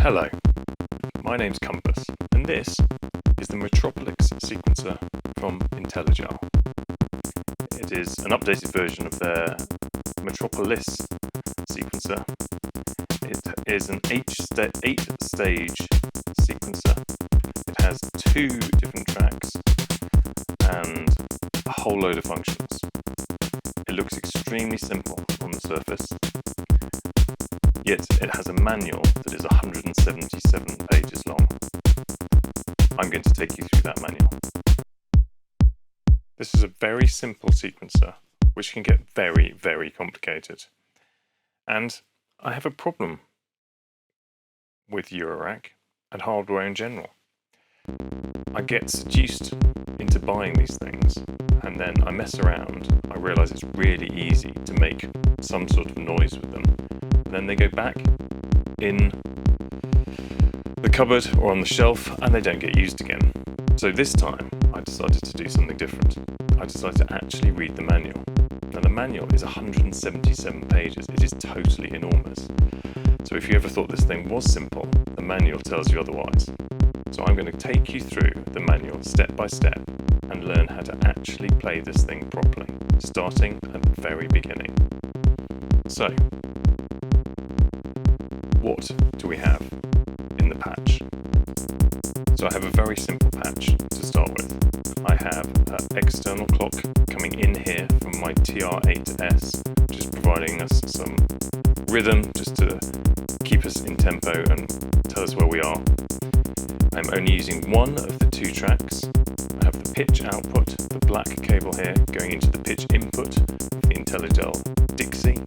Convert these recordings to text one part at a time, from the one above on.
Hello, my name's Compass, and this is the Metropolix sequencer from Intellijel. It is an updated version of their Metropolis sequencer. It is an 8-stage sequencer. It has 2 different tracks and a whole load of functions. It looks extremely simple on the surface, yet it has a manual that is 177 pages long. I'm going to take you through that manual. This is a very simple sequencer, which can get very, very complicated. And I have a problem with eurorack and hardware in general. I get seduced into buying these things, and then I mess around. I realise it's really easy to make some sort of noise with them. And then they go back in the cupboard or on the shelf and they don't get used again. So this time I decided to do something different. I decided to actually read the manual. Now the manual is 177 pages. It is totally enormous. So if you ever thought this thing was simple, the manual tells you otherwise. So I'm going to take you through the manual step by step and learn how to actually play this thing properly, starting at the very beginning. So, what do we have in the patch? So I have a very simple patch to start with. I have an external clock coming in here from my TR8S, which is providing us some rhythm just to keep us in tempo and tell us where we are. I'm only using one of the 2 tracks. I have the pitch output, the black cable here, going into the pitch input of the Intellijel Dixie.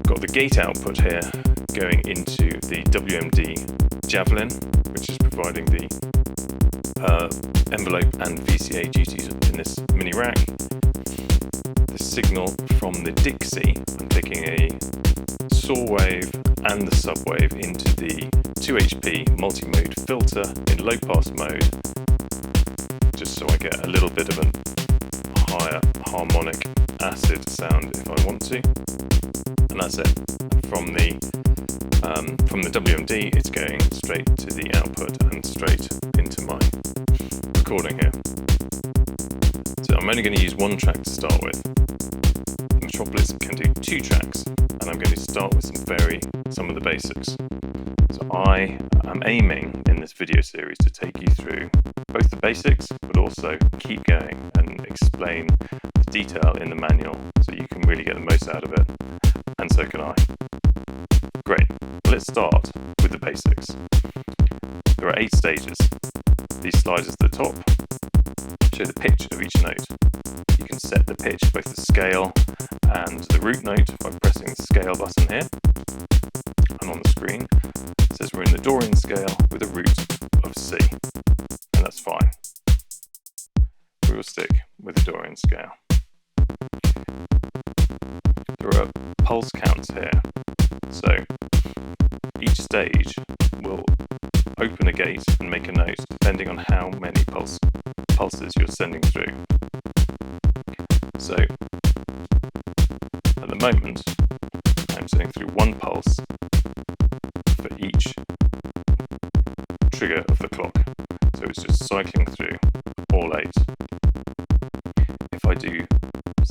Got the gate output here going into the WMD Javelin, which is providing the envelope and VCA duties in this mini rack. The signal from the Dixie, I'm taking a saw wave and the subwave into the 2HP multi-mode filter in low pass mode, just so I get a little bit of a higher harmonic acid sound if I want to. And that's it. From the WMD, it's going straight to the output and straight into my recording here. So I'm only going to use 1 track to start with. Metropolis can do 2 tracks, and I'm going to start with some of the basics. So I am aiming in this video series to take you through both the basics, but also keep going and explain the detail in the manual so you can really get the most out of it, and so can I. Great, let's start with the basics. There are 8 stages. These sliders at the top show the pitch of each note. You can set the pitch, both the scale and the root note, by pressing the scale button here. And on the screen it says we're in the Dorian scale with a root of C, and that's fine. We will stick with the Dorian scale. There are pulse counts here, so each stage will open a gate and make a note depending on how many pulses you're sending through. So at the moment I'm sending through 1 pulse for each trigger of the clock, so it's just cycling through all 8. If I do,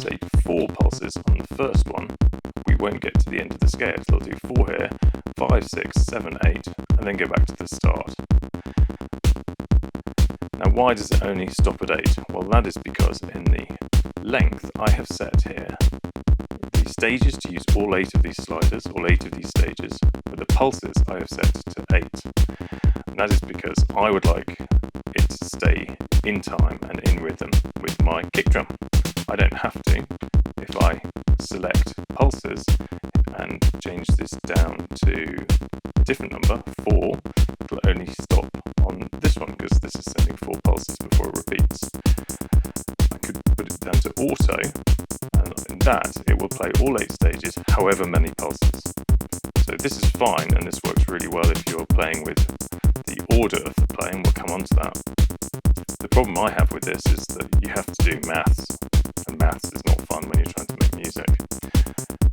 say, 4 pulses on the first one, we won't get to the end of the scale. So I'll do 4 here, 5, 6, 7, 8, and then go back to the start. Now why does it only stop at 8? Well, that is because in the length I have set here the stages to use all 8 of these sliders, all 8 of these stages, but the pulses I have set to 8. And that is because I would like it to stay in time and in rhythm with my kick drum. I don't have to. If I select pulses and change this down to a different number, 4, it'll only stop on this one because this is sending 4 pulses before it repeats. I could put it down to auto, and in that it will play all 8 stages, however many pulses. So this is fine, and this works really well if you're playing with the order of the playing. We'll come on to that. The problem I have with this is that you have to do maths, and maths is not fun when you're trying to make music.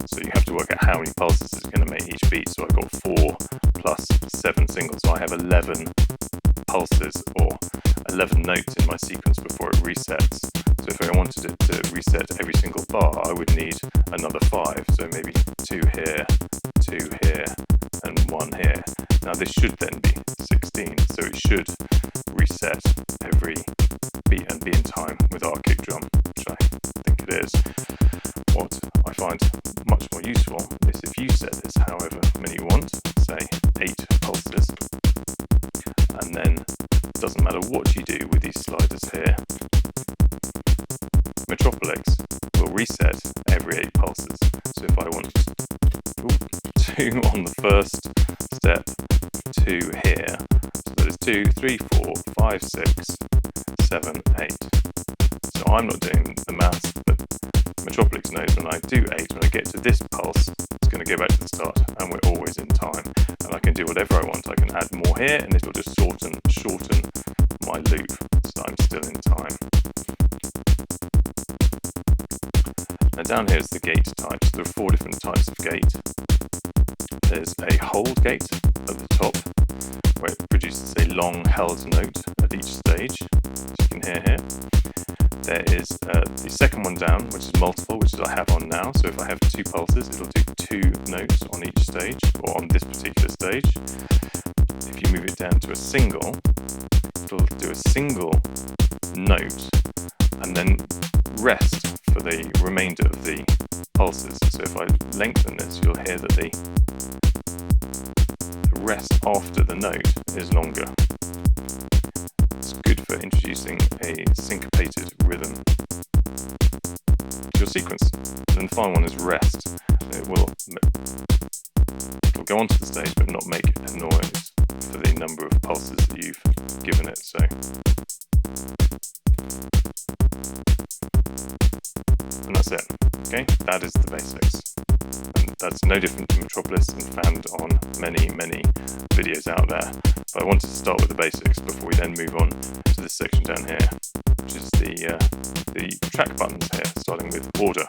So you have to work out how many pulses it's going to make each beat. So I've got 4 plus 7 singles, so I have 11 pulses or 11 notes in my sequence before it resets. So if I wanted it to reset every single bar, I would need another 5, so maybe 2 here, 2 here, and 1 here. Now this should then be 16, so it should reset every beat and be in time with our kick drum, which I think it is. What I find much more useful is if you set this however many you want, say 8 pulses, and then it doesn't matter what you do with these sliders here, Metropolix will reset every 8 pulses. So if I want 2 on the first step, 2 here, so there's 2, 3, 4, 5, 6, 7, 8. So I'm not doing the maths, but Metropolix knows when I do 8, when I get to this pulse, it's going to go back to the start, and we're always in time. And I can do whatever I want. I can add more here, and it will just shorten my loop, so I'm still in time. Now down here is the gate types. There are 4 different types of gate. There's a hold gate at the top, where it produces a long held note at each stage, as you can hear here. There is the second one down, which is multiple, which is I have on now. So if I have 2 pulses, it'll do 2 notes on each stage, or on this particular stage. If you move it down to a single, it'll do a single note, and then rest for the remainder of the pulses. So if I lengthen this, you'll hear that the rest after the note is longer. It's good for introducing a syncopated rhythm to your sequence. And the final one is rest. It'll go onto the stage but not make a noise for the number of pulses that you've given it. So, and that's it. Okay, that is the basics. And that's no different to Metropolis and found on many videos out there. But I wanted to start with the basics before we then move on to this section down here, which is the track buttons here, starting with order.